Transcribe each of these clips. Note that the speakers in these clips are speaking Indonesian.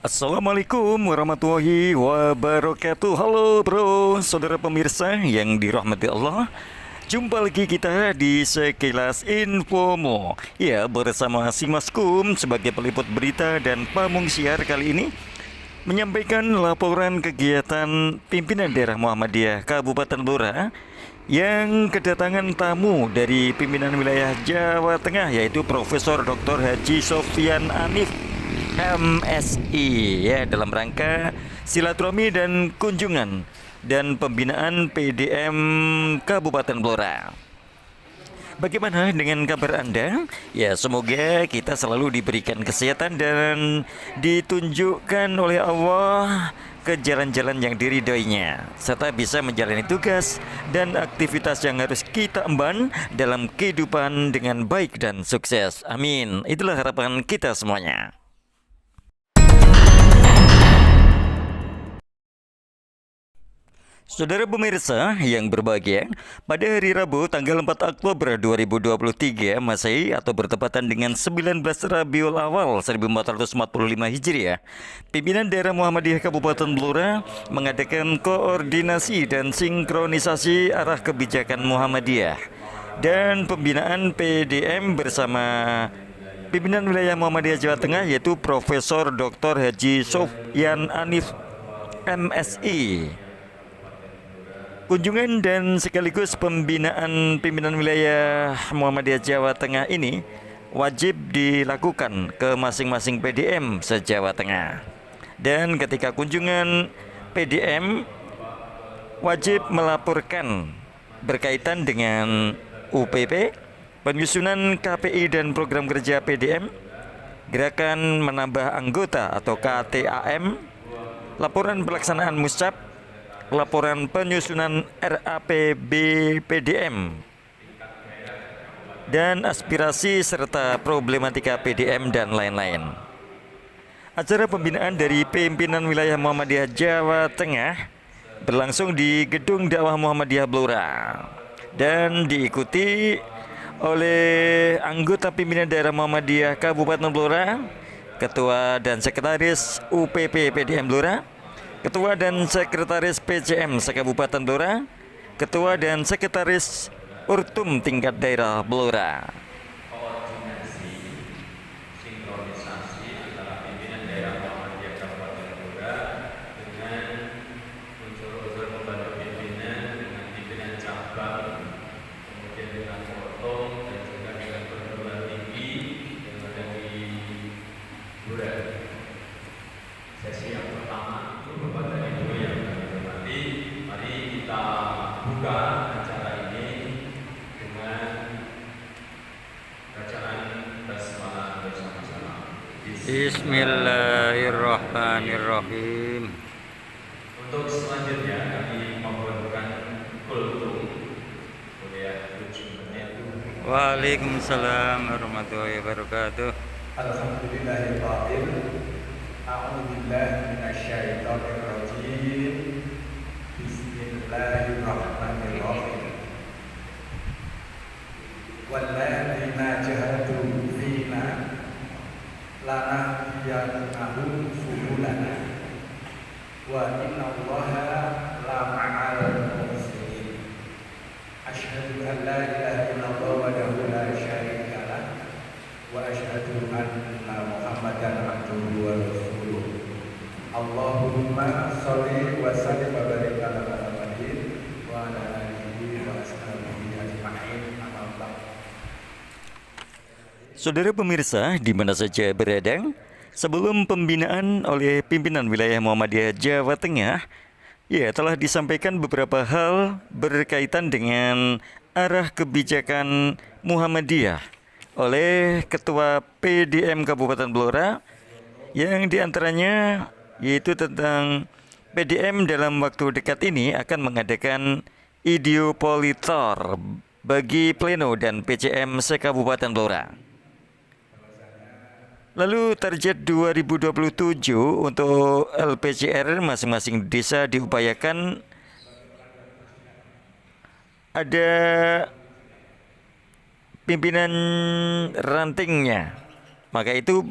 Assalamualaikum warahmatullahi wabarakatuh. Halo bro, saudara pemirsa yang dirahmati Allah. Jumpa lagi kita di Sekilas Infomo. Ya, bersama si Maskum sebagai peliput berita dan pamung siar kali ini menyampaikan laporan kegiatan pimpinan daerah Muhammadiyah Kabupaten Blora yang kedatangan tamu dari pimpinan wilayah Jawa Tengah, yaitu Profesor Dr. Haji Sofyan Anif MSI, ya, dalam rangka silaturahmi dan kunjungan dan pembinaan PDM Kabupaten Blora. Bagaimana dengan kabar Anda? Ya, semoga kita selalu diberikan kesehatan dan ditunjukkan oleh Allah ke jalan-jalan yang diridhoinya, serta bisa menjalani tugas dan aktivitas yang harus kita emban dalam kehidupan dengan baik dan sukses. Amin. Itulah harapan kita semuanya. Saudara pemirsa yang berbahagia, pada hari Rabu tanggal 4 Oktober 2023 Masehi atau bertepatan dengan 19 Rabiul Awal 1445 Hijriah, pimpinan daerah Muhammadiyah Kabupaten Blora mengadakan koordinasi dan sinkronisasi arah kebijakan Muhammadiyah dan pembinaan PDM bersama pimpinan wilayah Muhammadiyah Jawa Tengah, yaitu Profesor Dr. Haji Sofyan Anif MSI. Kunjungan dan sekaligus pembinaan pimpinan wilayah Muhammadiyah Jawa Tengah ini wajib dilakukan ke masing-masing PDM se-Jawa Tengah. Dan ketika kunjungan PDM wajib melaporkan berkaitan dengan UPP, penyusunan KPI dan program kerja PDM, gerakan menambah anggota atau KTAM, laporan pelaksanaan muscap, laporan penyusunan RAPB PDM, dan aspirasi serta problematika PDM dan lain-lain. Acara pembinaan dari pimpinan wilayah Muhammadiyah Jawa Tengah berlangsung di Gedung Dakwah Muhammadiyah Blora dan diikuti oleh anggota pimpinan daerah Muhammadiyah Kabupaten Blora, Ketua dan Sekretaris UPP PDM Blora, Ketua dan Sekretaris PCM se-Kabupaten Blora, Ketua dan Sekretaris Urtum tingkat daerah Blora. Sesi yang pertama itu Bapak dan Ibu yang kami hormati, mari kita buka acara ini dengan bacaan basmalah bersama-sama. Bismillahirrahmanirrahim. Untuk selanjutnya kami memerlukan kultum kuliah 7 menit. Waalaikumsalam warahmatullahi wabarakatuh. Alhamdulillahirrahmanirrahim. A'udzubillahi minasyaitonirrajim. Bismillahirrahmanirrahim. Walladzina jahadu fina lanahdiyannahum subulana wa innallaha lama'al muhsinin. Asyhadu an la ilaha illallah wahdahu la syarika lah wa asyhadu anna Muhammadan abduhu wa rasuluh. Allahumma sholli wa sallim wa barik ala Muhammadin wa ala alihi wa ashabihi ajma'in. Amma ba'd. Saudara pemirsa di mana saja berada, sebelum pembinaan oleh pimpinan wilayah Muhammadiyah Jawa Tengah, ya, telah disampaikan beberapa hal berkaitan dengan arah kebijakan Muhammadiyah oleh Ketua PDM Kabupaten Blora, yang diantaranya yaitu tentang PDM dalam waktu dekat ini akan mengadakan idiopolitor bagi Pleno dan PCM se-Kabupaten Blora. Lalu target 2027 untuk LPCR masing-masing desa diupayakan ada pimpinan rantingnya. Maka itu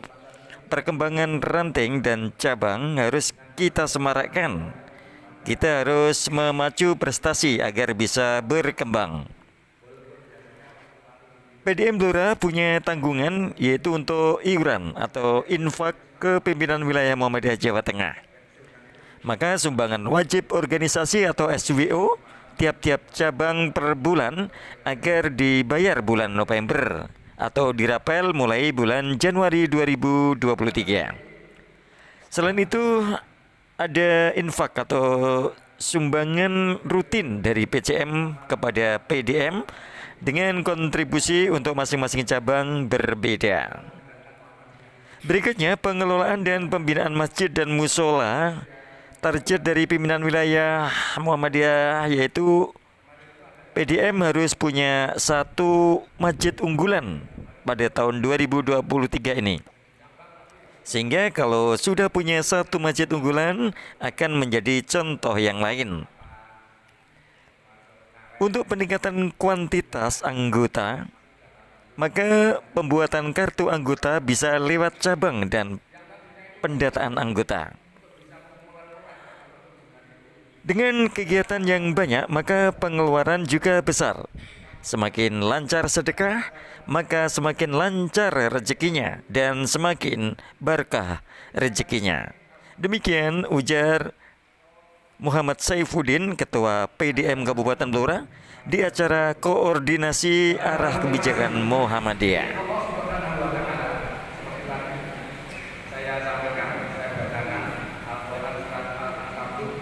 perkembangan ranting dan cabang harus kita semarakkan. Kita harus memacu prestasi agar bisa berkembang. PDM Blora punya tanggungan yaitu untuk iuran atau infak ke pimpinan wilayah Muhammadiyah Jawa Tengah. Maka sumbangan wajib organisasi atau SWO tiap-tiap cabang per bulan agar dibayar bulan November atau dirapel mulai bulan Januari 2023. Selain itu ada infak atau sumbangan rutin dari PCM kepada PDM dengan kontribusi untuk masing-masing cabang berbeda. Berikutnya pengelolaan dan pembinaan masjid dan musola. Target dari pimpinan wilayah Muhammadiyah yaitu PDM harus punya 1 masjid unggulan pada tahun 2023 ini. Sehingga kalau sudah punya 1 masjid unggulan akan menjadi contoh yang lain. Untuk peningkatan kuantitas anggota, maka pembuatan kartu anggota bisa lewat cabang dan pendataan anggota. Dengan kegiatan yang banyak, maka pengeluaran juga besar. Semakin lancar sedekah, maka semakin lancar rezekinya dan semakin berkah rezekinya. Demikian ujar Muhammad Saifuddin, Ketua PDM Kabupaten Blora, di acara koordinasi arah kebijakan Muhammadiyah. Saya sampaikan, saya bacakan Al-Quran surat Al-Ankabut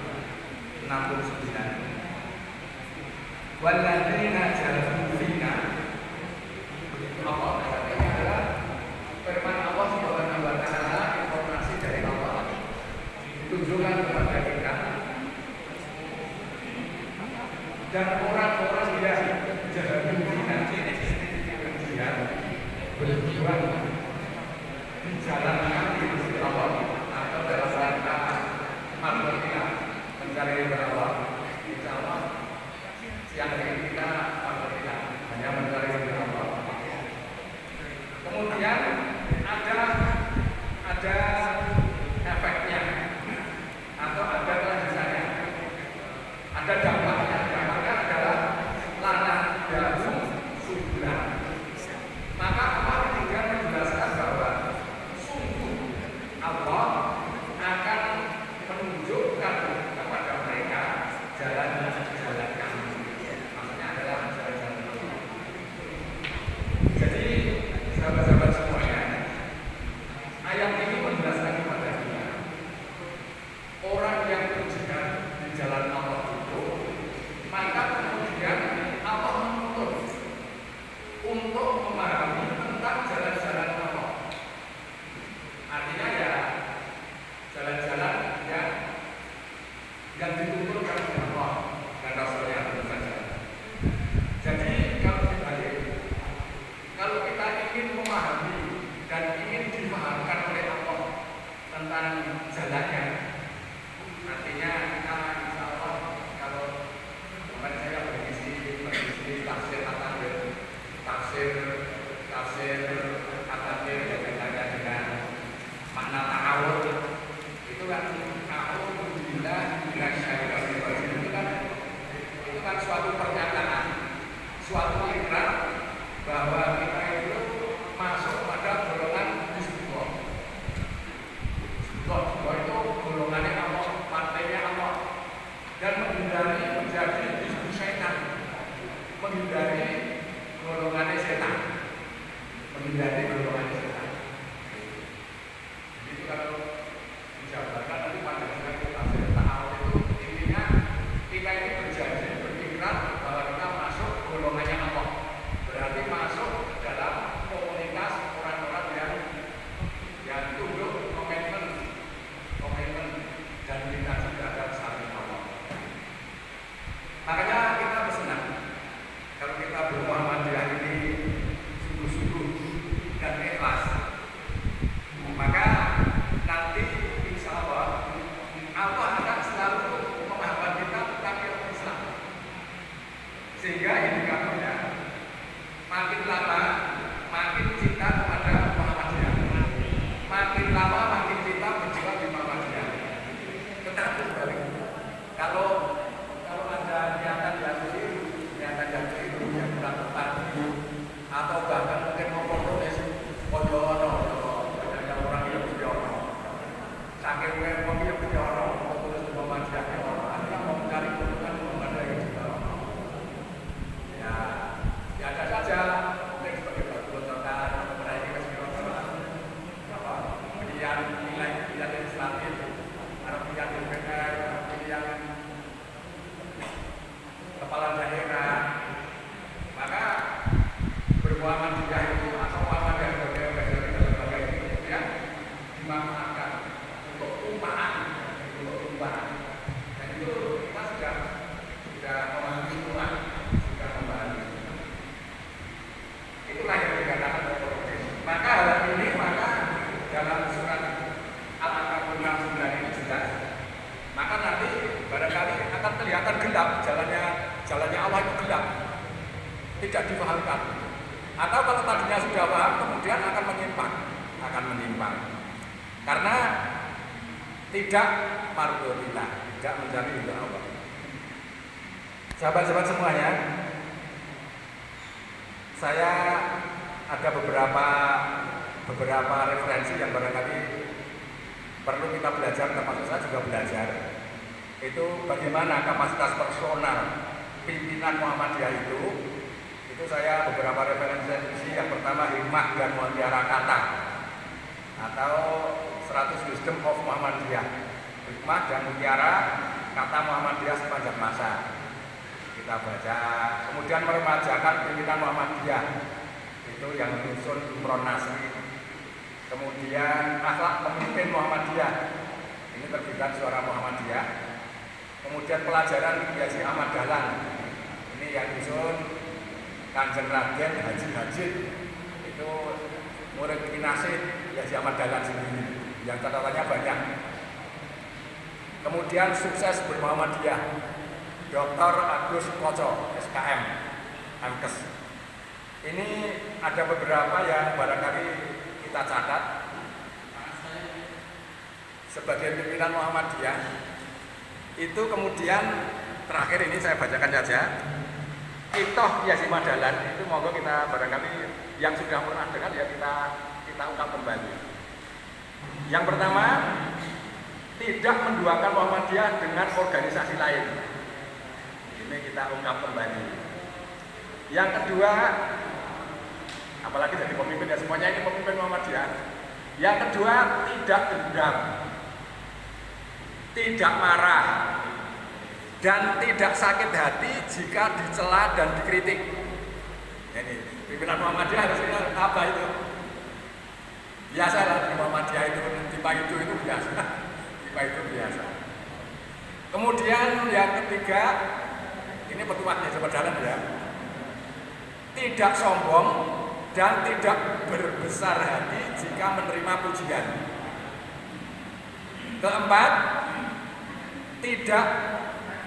69. Walladzina jahadu fina. Allah adalah firman Allah Subhanahu wa taala, informasi dari Allah ditunjukkan kepada kita. Dan orang-orang yang jahadu fina dia berjuang menjalankan diri Allah atau dalam rangka marhatina mencari ridha Allah. Insya Allah siang ini kita marhatina hanya mencari ridha Allah. Kemudian ada efeknya atau ada kelanjutannya, ada dampaknya. Dampaknya adalah lana dalam subulan. Maka Allah tidak menjelaskan bahwa sungguh Allah akan menunjukkan kepada mereka jalan-jalan kami. Maksudnya adalah jalan-jalan kami. Jadi sahabat-sahabat semuanya, ayat ini menjelaskan kepada kita orang yang berjihad di jalan Allah itu, maka kemudian Allah menuntut untuk memahami tentang jalan-jalan Allah. Artinya ya jalan-jalan yang dituntunkan oleh Allah dan Rasulnya tentu saja. Jadi kalau dibalik, kalau kita ingin memahami dan ingin dipahamkan oleh Allah tentang jalannya, artinya kita insya Allah kalau kemarin saya berisi tafsir At-Tathir, tafsir At-Tathir berkaitannya dengan makna ta'awud, itu kan alhamdulillah itu kan suatu pernyataan, suatu ikrar bahwa kita itu masuk pada golongan Hizbullah. Hizbullah itu golongannya Allah, partainya Allah, dan menghindari menjadi hizbul syaitan, menghindari golongannya setan, menghindari golongannya setan. Itu kalau dijabarkan nanti pada saat kita tahu itu intinya kita ini berjanji berikrar bahwa kita masuk golongannya Allah, berarti masuk dalam komunitas orang-orang yang tunduk komitmen dan kita juga ada saling Allah. Makanya kita bersenang kalau kita bermuhammadiyah ini sungguh-sungguh dan ikhlas, maka nanti insya Allah Allah akan selalu memahamkan kita tentang ilmu Islam, sehingga indikatornya makin lama makin cinta kepada Muhammadiyah, makin lama Allah itu gelap, tidak dipahamkan. Atau kalau tadinya sudah paham, kemudian akan menyimpang, karena tidak mardhillah, tidak mencari ridha Allah. Sahabat-sahabat semuanya, saya ada beberapa referensi yang barangkali perlu kita belajar, termasuk saya juga belajar. Itu bagaimana kapasitas personal pimpinan Muhammadiyah itu saya beberapa referensi. Yang pertama, hikmah dan mutiara kata atau 100 wisdom of Muhammadiyah, hikmah dan mutiara kata Muhammadiyah sepanjang masa. Kita baca, kemudian meremajakan pimpinan Muhammadiyah, itu yang menyusun Imron Nasri. Kemudian akhlak pemimpin Muhammadiyah, ini terbitan Suara Muhammadiyah. Kemudian pelajaran Haji Ahmad Dahlan, ini yang menyusun Kanjeng Raden Haji Hajid, itu murid kinasih Haji Ahmad Dahlan sendiri, yang catatannya banyak. Kemudian sukses bermuhammadiyah Dr. Agus Koco, SKM, MKes. Ini ada beberapa yang barangkali kita catat sebagai pimpinan Muhammadiyah. Itu kemudian terakhir ini saya bacakan saja. Itoh Haji Ahmad Dahlan itu monggo kita barangkali yang sudah pernah dengar ya kita ungkap kembali. Yang pertama, tidak menduakan Muhammadiyah dengan organisasi lain. Ini kita ungkap kembali. Yang kedua, apalagi jadi pemimpin ya, semuanya ini pemimpin Muhammadiyah. Yang kedua, tidak dendam, tidak marah, dan tidak sakit hati jika dicela dan dikritik. Ini pimpinan Muhammadiyah harus apa itu? Biasa lah di Muhammadiyah itu, di Paidu itu biasa. Di Paidu biasa. Kemudian yang ketiga, ini petuahnya sepedalan ya. Tidak sombong dan tidak berbesar hati jika menerima pujian. Keempat, tidak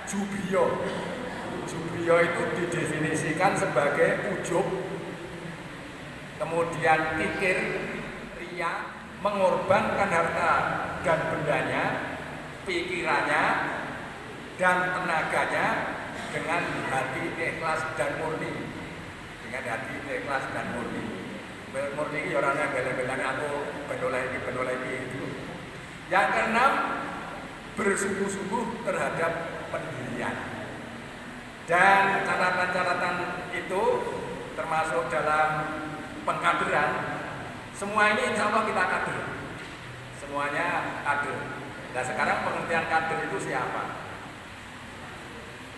jubrio. Jubrio itu didefinisikan sebagai ujub, kemudian kikir, ria, mengorbankan harta dan bendanya, pikirannya, dan tenaganya dengan hati ikhlas dan murni. Dengan hati ikhlas dan murni. Murni ini orangnya bela-belanya aku benoleh itu. Yang keenam, bersungguh-sungguh terhadap pendirian. Dan catatan-catatan itu termasuk dalam pengkaderan. Semua ini insya Allah kita kader. Semuanya kader. Nah sekarang pengertian kader itu siapa?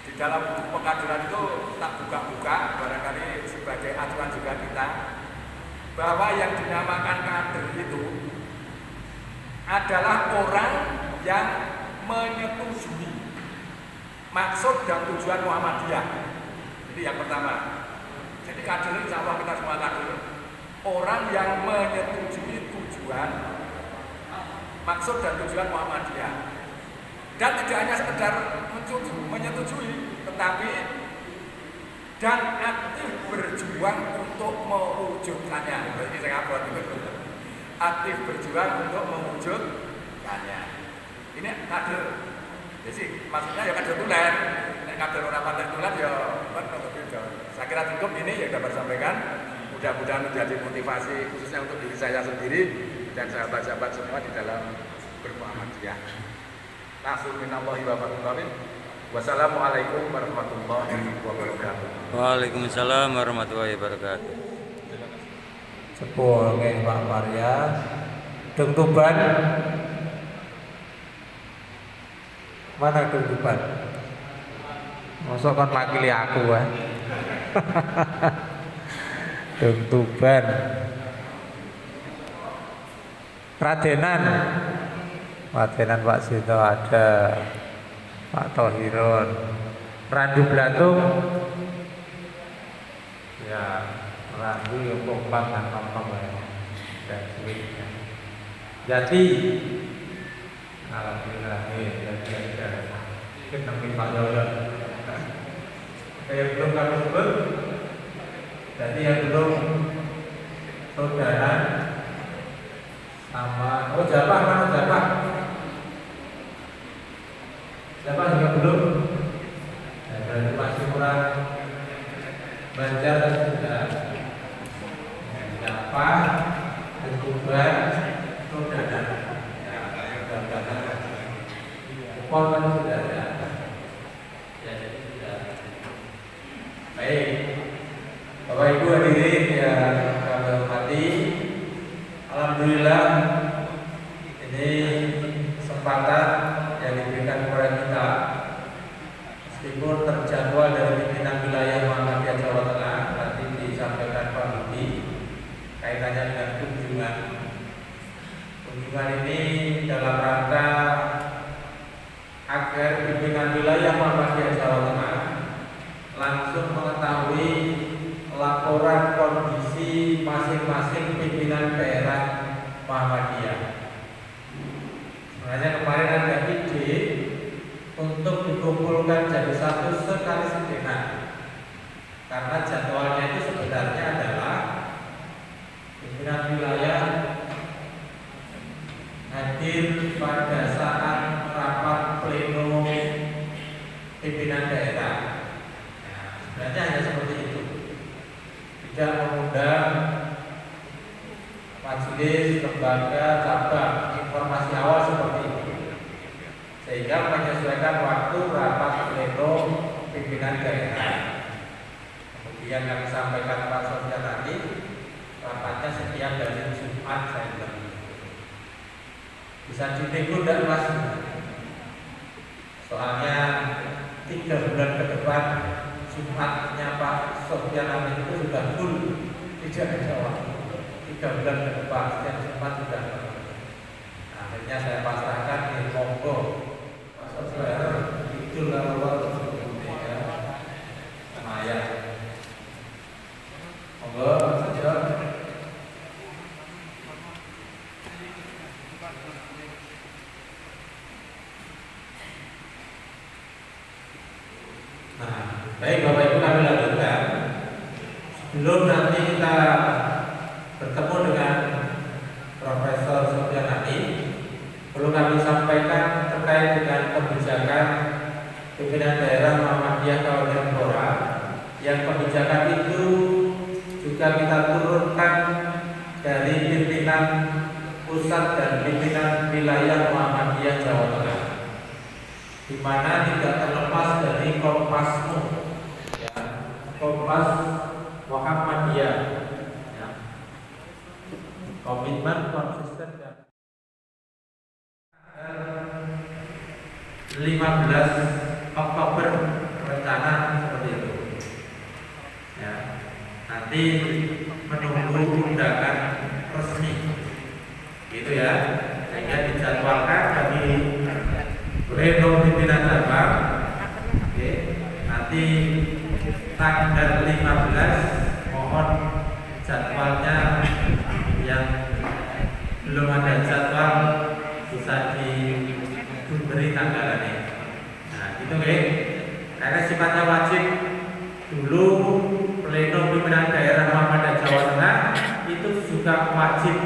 Di dalam buku pengkaderan itu tak buka-buka, barangkali sebagai acuan juga kita, bahwa yang dinamakan kader itu adalah orang yang menyetujui maksud dan tujuan Muhammadiyah. Jadi yang pertama. Jadi kader insya Allah kita semua kader. Orang yang menyetujui tujuan, maksud dan tujuan Muhammadiyah. Dan tidak hanya sekedar menyetujui, tetapi dan aktif berjuang untuk mewujudkannya. Ini saya upload itu. Aktif berjuang untuk mewujudkannya. Ini kader. Jadi maksudnya ya kader tulen. Nek kader orang pandai tulen ya saya kira cukup ini ya dapat sampaikan. Mudah-mudahan menjadi motivasi khususnya untuk diri saya sendiri dan sahabat-sahabat semua di dalam bermuhammadiyah. Nasul minallahi wa barakatuh. Wassalamualaikum warahmatullahi wabarakatuh. Waalaikumsalam warahmatullahi wabarakatuh. Sepuh nggih Pak Maria. Dung Tuban. Mana Dung Tuban? Mosok kon makili aku wae. Dung Tuban. Radenan Pak Sito ada, Pak Tohirun, Randu Blatung, ya Randu yang kompak dan kompak dan sebagainya. Jati, alhamdulillah, jadi ada, kita nunggu Pak Yoyo. Yang belum kami sebut, jadi yang belum saudara sama, oh Jabah, mana Jabah? Jabah juga belum. Nah, berarti masih kurang Banjar dan sudah. Jabah dan juga saudara. Kupon kan sudah ada. Ya, jadi sudah. Baik, Bapak Ibu hadirin yang kami hormati, alhamdulillah ini kesempatan yang diberikan kepada kita, meskipun terjadwal dari pimpinan wilayah Muhammadiyah Jawa Tengah nanti disampaikan Pak Budi kaitannya dengan kunjungan. Kunjungan ini dalam rangka agar pimpinan wilayah Muhammadiyah Jawa Tengah langsung mengetahui laporan kondisi masing-masing pimpinan daerah Muhammadiyah. Sebenarnya kemarin ada ide untuk dikumpulkan jadi satu sekali sejenak, karena jadwalnya itu sebenarnya adalah pimpinan wilayah hadir pada saat rapat pleno pimpinan daerah. Nah, sebenarnya hanya seperti itu, tidak mengundang majelis, lembaga, cabang, informasi awal seperti itu, sehingga menyesuaikan waktu rapat pleno pimpinan daerah. Kemudian yang disampaikan Pak Sofyan tadi, rapatnya setiap dari Jumat, saya bilang bisa dinego dan Mas, soalnya 3 bulan ke depan Jumatnya Pak Sofyan Amin itu sudah full, tidak ada waktu. 3 bulan ke depan setiap Jumat sudah. Akhirnya saya pasrahkan di monggo Pak Sofyan itu lawat ya, Maya monggo saja. Nah, baik Bapak Ibu, kami lanjutkan. Sebelum nanti kita bertemu dengan Profesor Sofyan Amin, perlu kami sampaikan terkait dengan kebijakan pimpinan daerah Muhammadiyah Kabupaten Blora, yang kebijakan itu juga kita turunkan dari pimpinan pusat dan pimpinan wilayah Muhammadiyah Jawa Tengah, di mana tidak terlepas dari Kompasmu, ya, Kompas Muhammadiyah, ya. Komitmen konsisten dan 15 Oktober rencana seperti itu, ya. Nanti menunggu undangan resmi, gitu ya, sehingga dijadwalkan bagi pleno pimpinan cabang. Oke, nanti tanggal 15 mohon jadwalnya yang belum ada jadwal bisa diberi tanggalannya. Nah, itu karena sifatnya wajib. Dulu pleno pimpinan daerah Muhammadiyah Jawa Tengah itu juga wajib.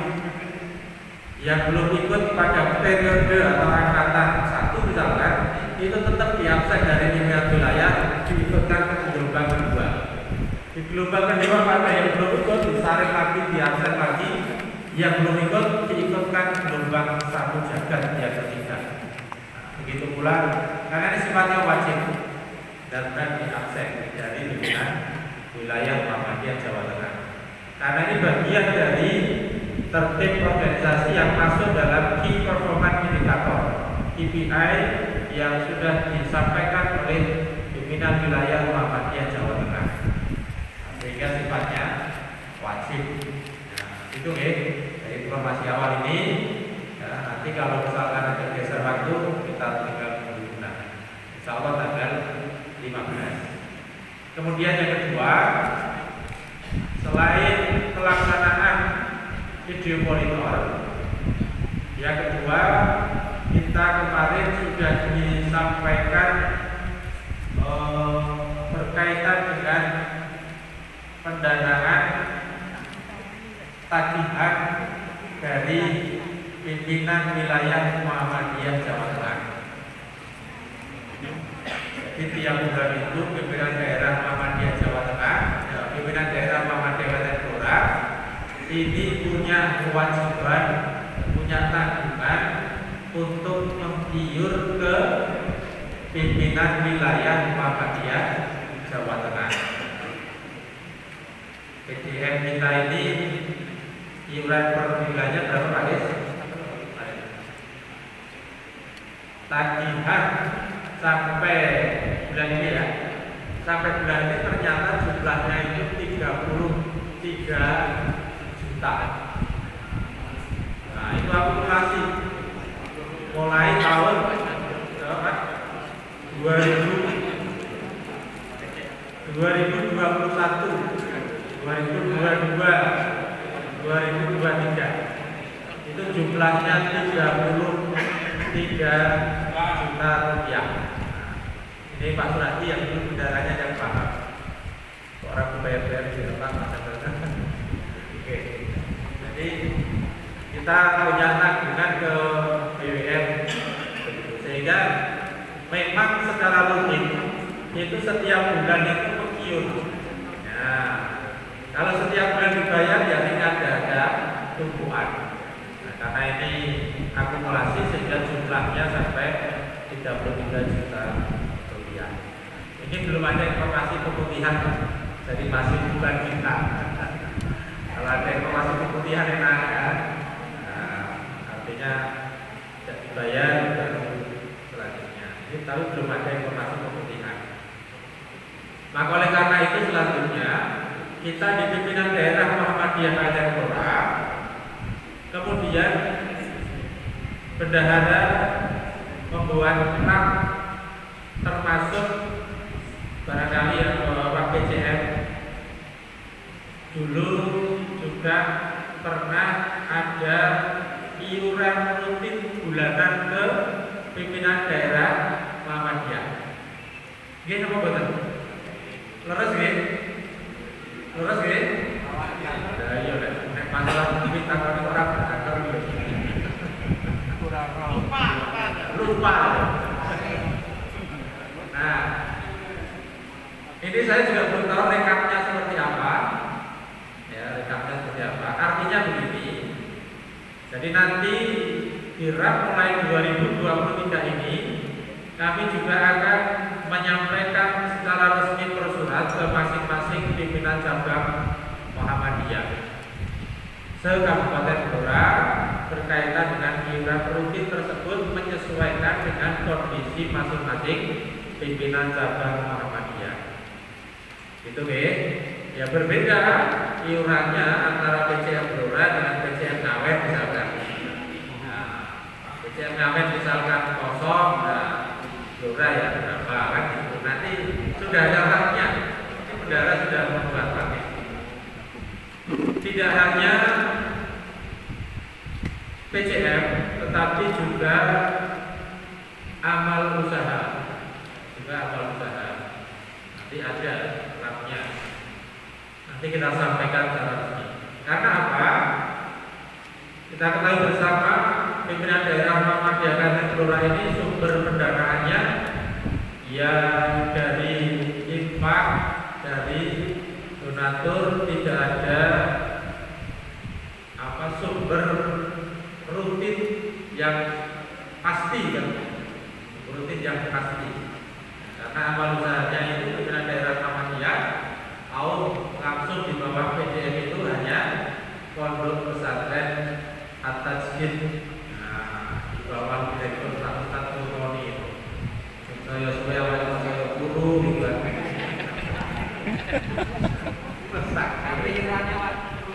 Yang belum ikut pada periode atau angkatan 1 misalkan, itu tetap diabsen dari pimpinan wilayah, diikutkan ke gelombang kedua. Di gelombang kedua pada yang belum ikut disaring lagi, diabsen lagi. Yang belum ikut diikutkan gelombang 1 jagat yang ketiga. Begitu pula, karena ini sifatnya wajib dan diabsen dari pimpinan wilayah Muhammadiyah Jawa Tengah. Karena ini bagian dari tertib organisasi yang masuk dalam Key Performance Indicator KPI yang sudah disampaikan oleh pimpinan wilayah Muhammadiyah Jawa Tengah, sehingga sifatnya wajib. Nah, itu dari informasi awal ini. Ya, nanti kalau misalkan ada geser waktu, kita tinggal menggunakan. Insya Allah tanggal 15. Kemudian yang kedua, selain pelaksanaan video monitor, yang kedua kita kemarin sudah disampaikan terkait berkaitan dengan pendanaan tagihan dari pimpinan wilayah Muhammadiyah Jawa Tengah. Jadi tiap bulan itu pimpinan daerah Muhammadiyah Jawa Tengah, pimpinan daerah Muhammadiyah Kabupaten Blora ini punya kewajiban, punya tanggungan untuk menggiur ke pimpinan wilayah Muhammadiyah Jawa Tengah. PDM kita ini iuran per bulannya berapa Pak Is? Tagihan sampai bulan ini ya, sampai bulan ini ternyata jumlahnya itu 33 juta. Nah itu akumulasi mulai tahun 2021, 2022, 2023 itu jumlahnya 33 juta rupiah. Ini Pak Suradi yang dulu bendaranya yang paham. Orang bayar-bayar di tempat Oke. Jadi kita punya tanggungan ke BWM sehingga memang secara logik itu setiap bulan itu mengiur. Nah, kalau setiap bulan dibayar ya tidak ada tumpuan. Nah, karena ini akumulasi sehingga jumlahnya sampai 33 juta rupiah. Ini belum ada informasi pemutihan, jadi masih bukan kita. Kalau ada informasi pemutihan yang ada, artinya tidak dibayar baru selanjutnya. Ini tapi belum ada informasi pemutihan. Maka oleh karena itu selanjutnya kita di pimpinan daerah Muhammadiyah Kabupaten Blora, kemudian bendahara membuat rak termasuk barangkali yang Bapak PCM dulu juga pernah ada iuran rutin bulanan ke pimpinan daerah Muhammadiyah. Gini apa betul? Leres gini? Leres gini? Ya iya deh. Nek masalah duit takon orang berkantor lupa. Nah, ini saya juga belum tahu rekapnya seperti apa. Ya, rekapnya seperti apa. Artinya begini. Jadi nanti kirap mulai 2023 ini kami juga akan menyampaikan secara resmi persurat ke masing-masing pimpinan cabang Muhammadiyah se-Kabupaten Blora berkaitan dengan iuran rutin tersebut menyesuaikan dengan kondisi masing-masing pimpinan cabang Muhammadiyah. Itu ya berbeda iurannya antara PCM Blora dengan PCM Ngawen misalkan. Nah, PCM Ngawen misalkan kosong, nah, Blora ya berapa kan gitu. Nanti sudah ada haknya. Ini bendara sudah membuat haknya. Tidak hanya PCM, tetapi juga amal usaha, nanti ada rapnya. Nanti kita sampaikan secara resmi. Karena apa? Kita ketahui bersama pimpinan daerah Muhammadiyah Kabupaten Blora ini sumber pendanaannya ya dari infak, dari donatur, tidak ada sumber rutin yang pasti kan, rutin yang pasti. Karena amal usahanya itu pimpinan daerah Muhammadiyah atau langsung di bawah PDM itu hanya pondok pesantren At-Tajid, di bawah direktur satu Roni itu. Saya supaya wajib saya guru gitu kan. Tapi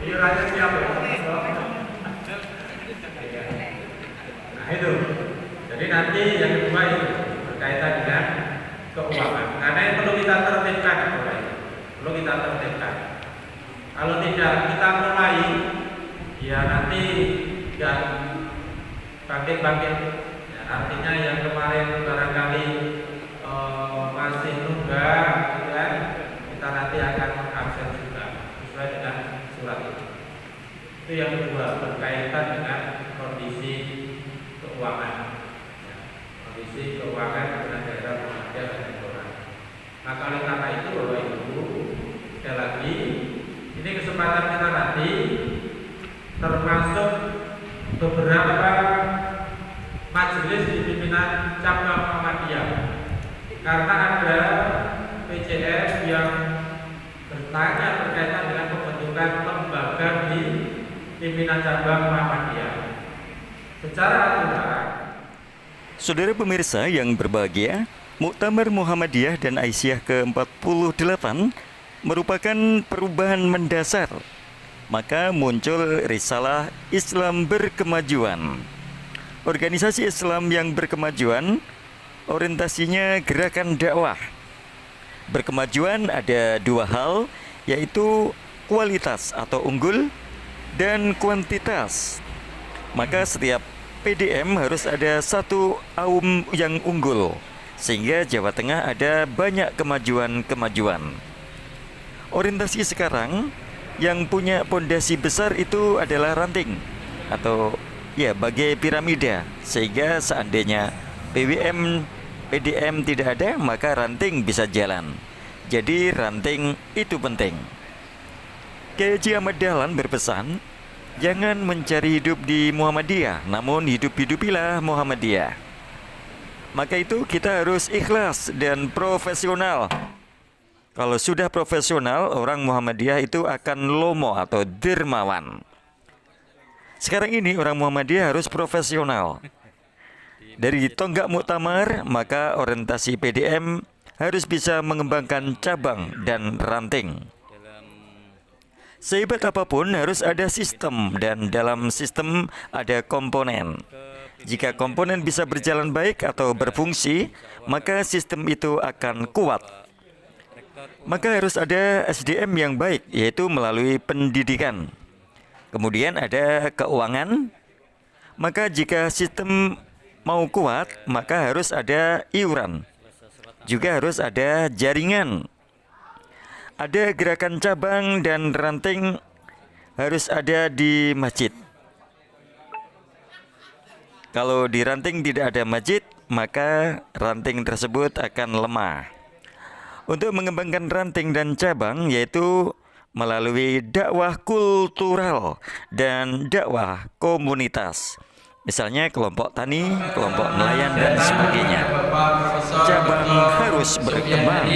iurannya siapa? Nah itu. Jadi nanti yang kedua itu berkaitan dengan keuangan. Karena yang perlu kita tertibkan, perlu kita tertibkan. Kalau tidak kita mulai, ya nanti tidak bangkit-bangkit. Ya, artinya yang kemarin barangkali masih nunggak, gitu kan? nanti akan absen juga sesuai dengan surat itu. Itu yang kedua, berkaitan dengan kondisi keuangan. Ya, kondisi keuangan dengan daerah Muhammadiyah dan Gelora. Maka oleh karena itu Bapak Ibu, sekali lagi ini kesempatan kita nanti termasuk beberapa majelis di pimpinan cabang Muhammadiyah, karena ada PCS yang bertanya berkaitan dengan pembentukan lembaga di pimpinan cabang Muhammadiyah. Secara aturan, Saudara pemirsa yang berbahagia, Muktamar Muhammadiyah dan Aisyah ke-48 merupakan perubahan mendasar. Maka muncul risalah Islam Berkemajuan. Organisasi Islam yang berkemajuan, orientasinya gerakan dakwah. Berkemajuan ada dua hal, yaitu kualitas atau unggul dan kuantitas. Maka setiap PDM harus ada satu aum yang unggul, sehingga Jawa Tengah ada banyak kemajuan-kemajuan. Orientasi sekarang yang punya pondasi besar itu adalah ranting atau ya bagai piramida, sehingga seandainya PDM tidak ada, maka ranting bisa jalan. Jadi ranting itu penting. Kiai Haji Ahmad Dahlan berpesan, jangan mencari hidup di Muhammadiyah, namun hidup-hidupilah Muhammadiyah. Maka itu kita harus ikhlas dan profesional. Kalau sudah profesional, orang Muhammadiyah itu akan lomo atau dermawan. Sekarang ini orang Muhammadiyah harus profesional. Dari tonggak muktamar, maka orientasi PDM harus bisa mengembangkan cabang dan ranting. Sehebat apapun harus ada sistem, dan dalam sistem ada komponen. Jika komponen bisa berjalan baik atau berfungsi, maka sistem itu akan kuat. Maka harus ada SDM yang baik, yaitu melalui pendidikan. Kemudian ada keuangan. Maka jika sistem mau kuat, maka harus ada iuran. Juga harus ada jaringan. Ada gerakan cabang dan ranting harus ada di masjid. Kalau di ranting tidak ada masjid, maka ranting tersebut akan lemah. Untuk mengembangkan ranting dan cabang, yaitu melalui dakwah kultural dan dakwah komunitas. Misalnya kelompok tani, kelompok nelayan, dan sebagainya. Cabang harus berkembang.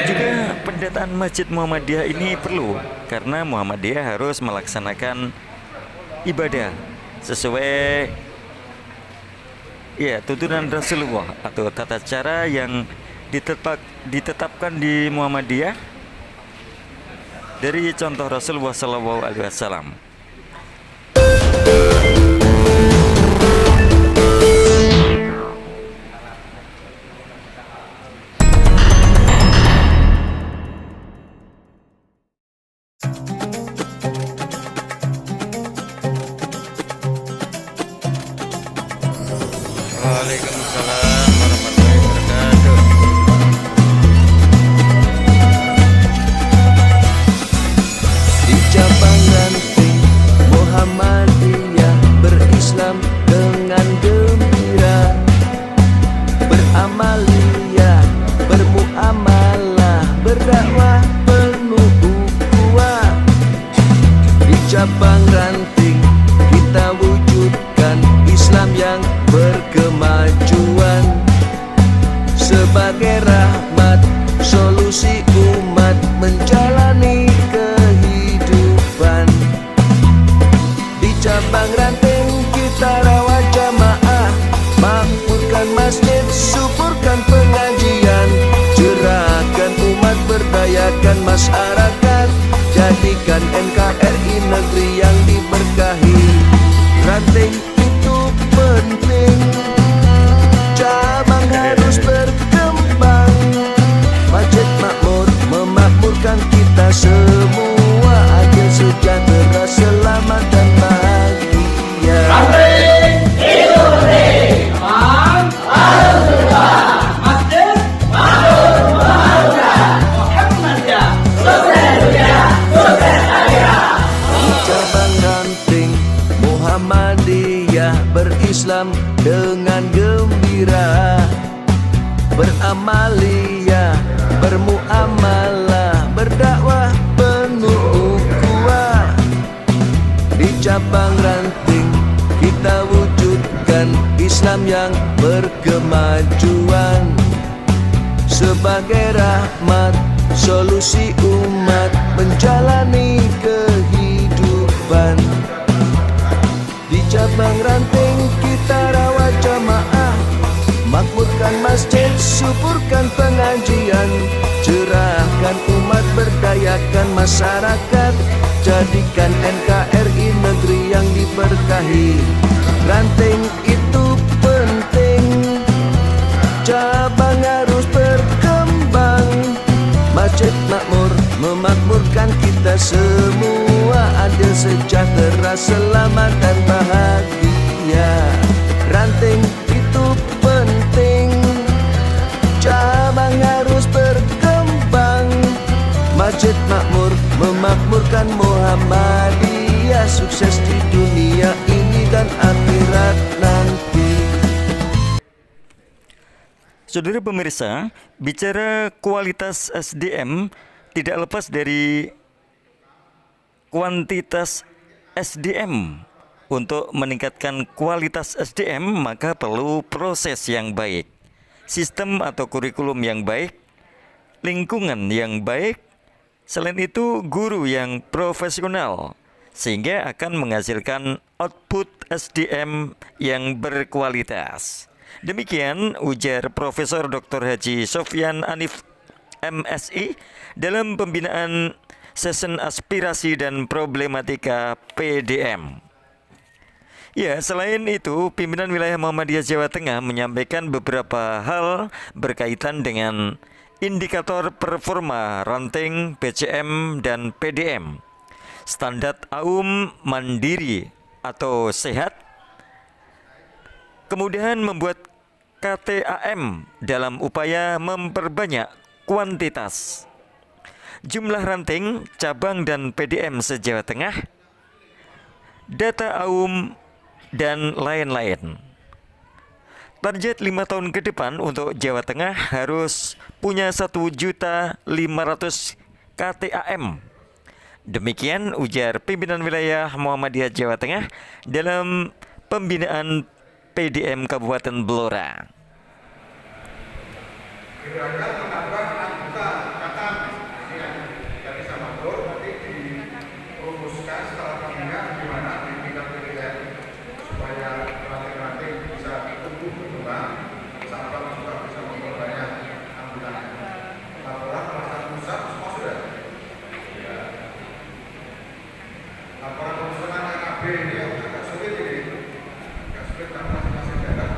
Juga pendataan Masjid Muhammadiyah ini perlu, karena Muhammadiyah harus melaksanakan ibadah sesuai tuntunan Rasulullah atau tata cara yang ditetapkan di Muhammadiyah dari contoh Rasulullah SAW. Waalaikumsalam warahmatullahi wabarakatuh. Di cabang ranting Muhammadiyah berislam dengan gembira, beramaliyah, bermuamalah, berdakwah penuh ukhuwah. Di cabang ranting kita wujudkan Islam yang berkemajuan sebagai rahmat, solusi umat menjalani kehidupan. Di cabang ranting kita rawat jamaah, makmurkan masjid, suburkan pengajian, cerahkan umat, berdayakan masyarakat, jadikan NKRI negeri yang diberkahi. Ranting itu penting, cabang harus berkembang, masjid makmur memakmurkan kita semua, adil sejahtera selamat dan bahagia. Ranting itu penting, aman, harus berubah, masjid makmur, Islam yang berkemajuan sebagai rahmat solusi umat menjalani kehidupan. Di cabang Ranting kita rawat jamaah, makmurkan masjid, suburkan pengajian, cerahkan umat, berdayakan masyarakat, jadikan NKRI negeri yang diberkahi. Ranting itu penting, cabang harus berkembang, masjid makmur memakmurkan kita semua, adil, sejahtera, selamat dan bahagia. Ranting itu penting, cabang harus berkembang, masjid makmur memakmurkan Muhammadiyah, sukses di dunia ini dan akhirat nanti. Saudara pemirsa, bicara kualitas SDM tidak lepas dari kuantitas SDM. Untuk meningkatkan kualitas SDM, maka perlu proses yang baik, sistem atau kurikulum yang baik, lingkungan yang baik, selain itu guru yang profesional, sehingga akan menghasilkan output SDM yang berkualitas. Demikian ujar Profesor Dr. Haji Sofyan Anif MSI dalam pembinaan session aspirasi dan problematika PDM. Ya, selain itu, pimpinan wilayah Muhammadiyah Jawa Tengah menyampaikan beberapa hal berkaitan dengan indikator performa ranting BCM dan PDM, standar AUM mandiri atau sehat, kemudian membuat KTAM dalam upaya memperbanyak kuantitas, jumlah ranting, cabang dan PDM se-Jawa Tengah, data AUM, dan lain-lain. Target 5 tahun ke depan untuk Jawa Tengah harus punya 1.500.000 KTAM. Demikian ujar pimpinan wilayah Muhammadiyah Jawa Tengah dalam pembinaan PDM Kabupaten Blora. Kiranya menambah anggota kata dari Samator nanti dirumuskan setelah pembinaan gimana di tingkat PDM supaya ranting-ranting bisa tumbuh berkembang, sahabat juga bisa memperbanyak anggotanya. Laporan perasaan pusat semua sudah. Ya. Laporan konsumen AKB ini agak sulit ini, agak sulit karena masing-masing daerah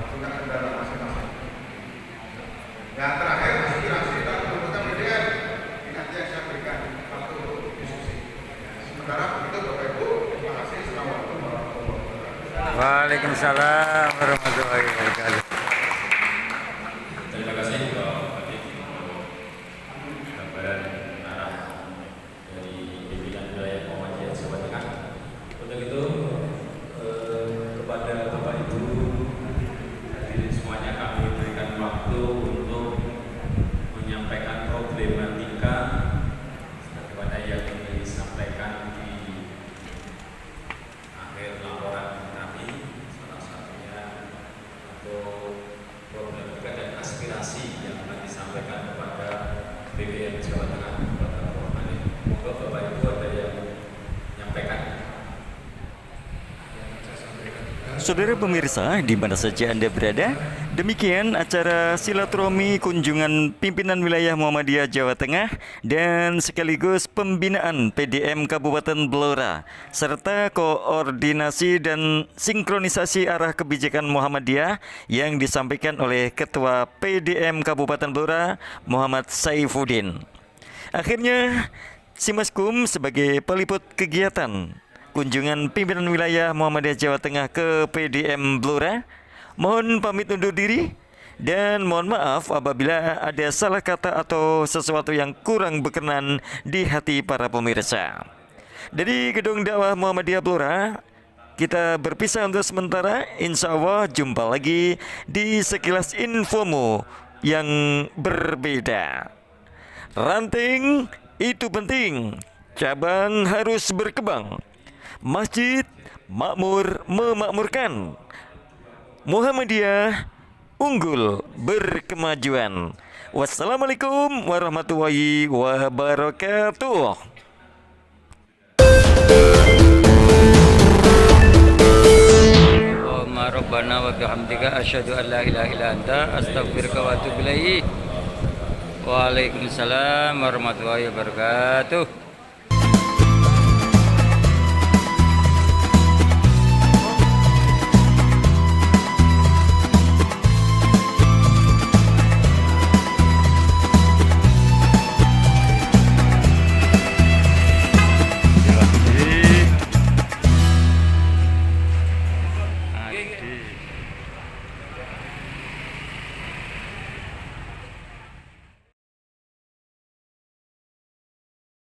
punya kendala masing-masing. Yang terakhir aspirasi dan anggota PDM ini nanti yang saya berikan waktu untuk diskusi. Sementara begitu Bapak Ibu, terima kasih. Assalamualaikum warahmatullahi wabarakatuh. Waalaikumsalam warahmatullahi wabarakatuh. Terima kasih Pak Fatih untuk gambaran arah dari pimpinan wilayah Muhammadiyah Jawa Tengah. Untuk itu kepada Bapak Ibu hadirin semuanya kami berikan waktu untuk menyampaikan problematika sebagaimana yang disampaikan di akhir laporan kami, salah satunya untuk problematika dan aspirasi yang akan disampaikan kepada BPM Jawa Tengah kepada Bapak. Monggo Bapak Ibu ada yang menyampaikan. Saudara pemirsa, di mana saja Anda berada, demikian acara silaturahmi kunjungan pimpinan wilayah Muhammadiyah Jawa Tengah dan sekaligus pembinaan PDM Kabupaten Blora serta koordinasi dan sinkronisasi arah kebijakan Muhammadiyah yang disampaikan oleh Ketua PDM Kabupaten Blora Muhammad Saifuddin. Akhirnya, Simaskum sebagai peliput kegiatan kunjungan pimpinan wilayah Muhammadiyah Jawa Tengah ke PDM Blora, mohon pamit undur diri dan mohon maaf apabila ada salah kata atau sesuatu yang kurang berkenan di hati para pemirsa. Dari Gedung Dakwah Muhammadiyah Blora, kita berpisah untuk sementara. Insya Allah jumpa lagi di sekilas infomu yang berbeda. Ranting itu penting, cabang harus berkembang, masjid makmur memakmurkan, Muhammadiyah unggul berkemajuan. Wassalamualaikum warahmatullahi wabarakatuh. Allahumma rabbana wa bihamdika asyhadu an la ilaha illa anta astaghfiruka wa atubu ilaik. Waalaikumsalam warahmatullahi wabarakatuh.